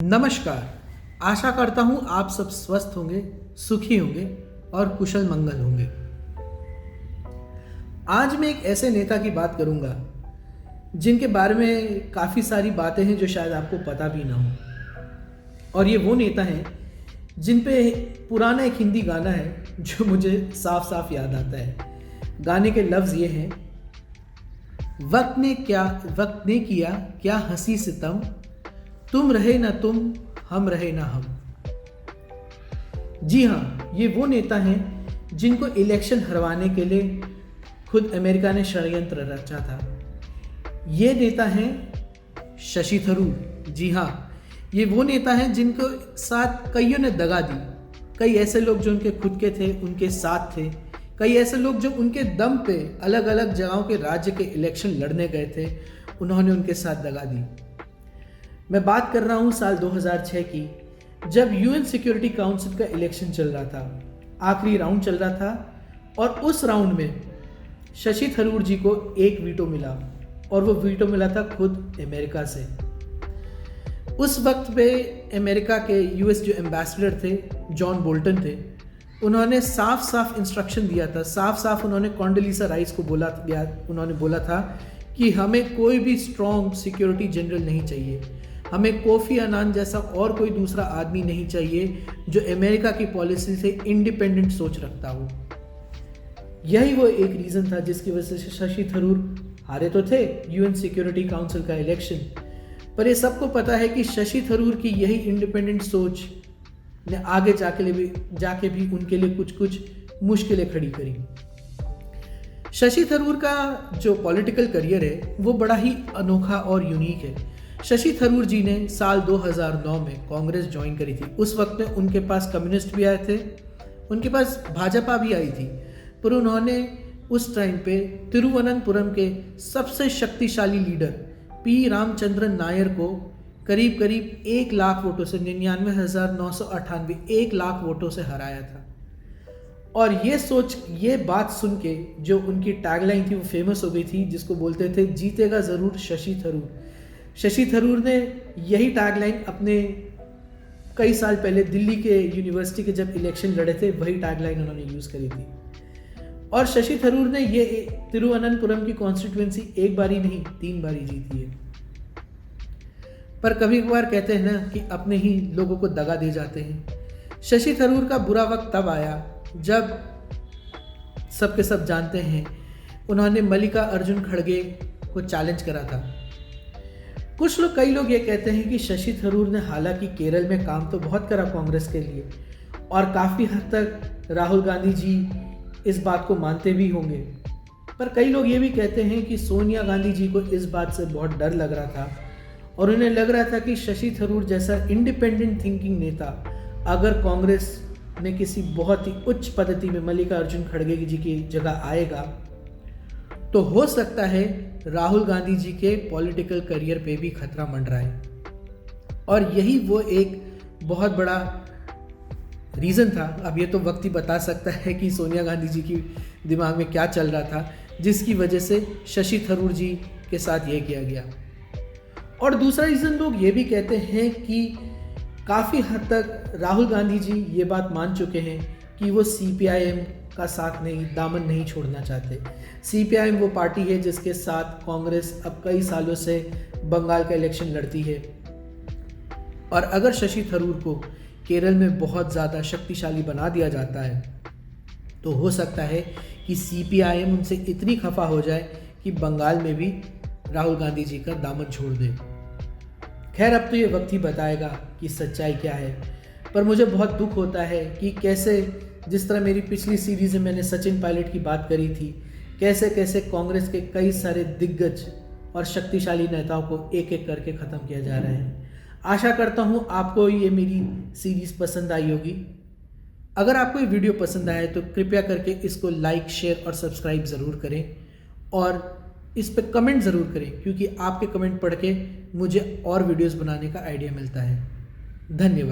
नमस्कार। आशा करता हूँ आप सब स्वस्थ होंगे, सुखी होंगे और कुशल मंगल होंगे। आज मैं एक ऐसे नेता की बात करूँगा जिनके बारे में काफ़ी सारी बातें हैं जो शायद आपको पता भी ना हो। और ये वो नेता हैं जिन पे पुराना एक हिंदी गाना है जो मुझे साफ साफ याद आता है। गाने के लफ्ज़ ये हैं, वक्त ने किया क्या हंसी सितम, तुम रहे ना तुम, हम रहे ना हम। जी हाँ, ये वो नेता हैं जिनको इलेक्शन हरवाने के लिए खुद अमेरिका ने षड्यंत्र रचा था। ये नेता हैं शशि थरूर। जी हाँ, ये वो नेता हैं जिनको साथ कईयों ने दगा दी। कई ऐसे लोग जो उनके खुद के थे, उनके साथ थे। कई ऐसे लोग जो उनके दम पे अलग अलग जगहों के राज्य के इलेक्शन लड़ने गए थे, उन्होंने उनके साथ दगा दी। मैं बात कर रहा हूँ साल 2006 की, जब यूएन सिक्योरिटी काउंसिल का इलेक्शन चल रहा था। आखिरी राउंड चल रहा था और उस राउंड में शशि थरूर जी को एक वीटो मिला और वो वीटो मिला था खुद अमेरिका से। उस वक्त पे अमेरिका के यूएस जो एम्बेसडर थे, जॉन बोल्टन थे, उन्होंने साफ साफ इंस्ट्रक्शन दिया था, साफ साफ उन्होंने कॉन्डोलीसा राइस को उन्होंने बोला था कि हमें कोई भी स्ट्रॉन्ग सिक्योरिटी जनरल नहीं चाहिए, हमें कोफी अनान जैसा और कोई दूसरा आदमी नहीं चाहिए जो अमेरिका की पॉलिसी से इंडिपेंडेंट सोच रखता हो। यही वो एक रीज़न था जिसकी वजह से शशि थरूर हारे तो थे यूएन सिक्योरिटी काउंसिल का इलेक्शन, पर ये सबको पता है कि शशि थरूर की यही इंडिपेंडेंट सोच ने आगे जाके भी उनके लिए कुछ मुश्किलें खड़ी करी। शशि थरूर का जो पॉलिटिकल करियर है वो बड़ा ही अनोखा और यूनिक है। शशि थरूर जी ने साल 2009 में कांग्रेस ज्वाइन करी थी। उस वक्त में उनके पास कम्युनिस्ट भी आए थे, उनके पास भाजपा भी आई थी, पर उन्होंने उस टाइम पे तिरुवनंतपुरम के सबसे शक्तिशाली लीडर पी रामचंद्रन नायर को करीब 1 लाख वोटों से 99,998 1 लाख वोटों से हराया था। और ये बात सुन के जो उनकी टैगलाइन थी वो फेमस हो गई थी, जिसको बोलते थे जीतेगा ज़रूर शशि थरूर। शशि थरूर ने यही टैगलाइन अपने कई साल पहले दिल्ली के यूनिवर्सिटी के जब इलेक्शन लड़े थे, वही टैगलाइन उन्होंने यूज़ करी थी। और शशि थरूर ने ये तिरुवनंतपुरम की कॉन्स्टिट्यूएंसी एक बारी नहीं 3 बारी जीती है। पर कभी कभार कहते हैं ना कि अपने ही लोगों को दगा दे जाते हैं। शशि थरूर का बुरा वक्त तब आया जब सबके सब जानते हैं उन्होंने मल्लिका अर्जुन खड़गे को चैलेंज करा था। कई लोग ये कहते हैं कि शशि थरूर ने हालांकि केरल में काम तो बहुत करा कांग्रेस के लिए, और काफ़ी हद तक राहुल गांधी जी इस बात को मानते भी होंगे, पर कई लोग ये भी कहते हैं कि सोनिया गांधी जी को इस बात से बहुत डर लग रहा था और उन्हें लग रहा था कि शशि थरूर जैसा इंडिपेंडेंट थिंकिंग नेता अगर कांग्रेस में किसी बहुत ही उच्च पद्धति में मल्लिका अर्जुन खड़गे जी की जगह आएगा तो हो सकता है राहुल गांधी जी के पॉलिटिकल करियर पे भी खतरा मंडराए। और यही वो एक बहुत बड़ा रीज़न था। अब ये तो वक्त ही बता सकता है कि सोनिया गांधी जी की दिमाग में क्या चल रहा था, जिसकी वजह से शशि थरूर जी के साथ ये किया गया। और दूसरा रीज़न लोग ये भी कहते हैं कि काफ़ी हद तक राहुल गांधी जी ये बात मान चुके हैं कि वो सीपीआईएम का साथ नहीं, दामन नहीं छोड़ना चाहते। सीपीआईएम वो पार्टी है जिसके साथ कांग्रेस अब कई सालों से बंगाल का इलेक्शन लड़ती है, और अगर शशि थरूर को केरल में बहुत ज़्यादा शक्तिशाली बना दिया जाता है तो हो सकता है कि सीपीआईएम उनसे इतनी खफा हो जाए कि बंगाल में भी राहुल गांधी जी का दामन छोड़ दे। खैर, अब तो ये वक्त ही बताएगा कि सच्चाई क्या है, पर मुझे बहुत दुख होता है कि कैसे, जिस तरह मेरी पिछली सीरीज़ में मैंने सचिन पायलट की बात करी थी, कैसे कैसे कांग्रेस के कई सारे दिग्गज और शक्तिशाली नेताओं को एक एक करके ख़त्म किया जा रहा है। आशा करता हूँ आपको ये मेरी सीरीज़ पसंद आई होगी। अगर आपको ये वीडियो पसंद आया तो कृपया करके इसको लाइक, शेयर और सब्सक्राइब ज़रूर करें, और इस पर कमेंट ज़रूर करें, क्योंकि आपके कमेंट पढ़ के मुझे और वीडियोज़ बनाने का आइडिया मिलता है। धन्यवाद।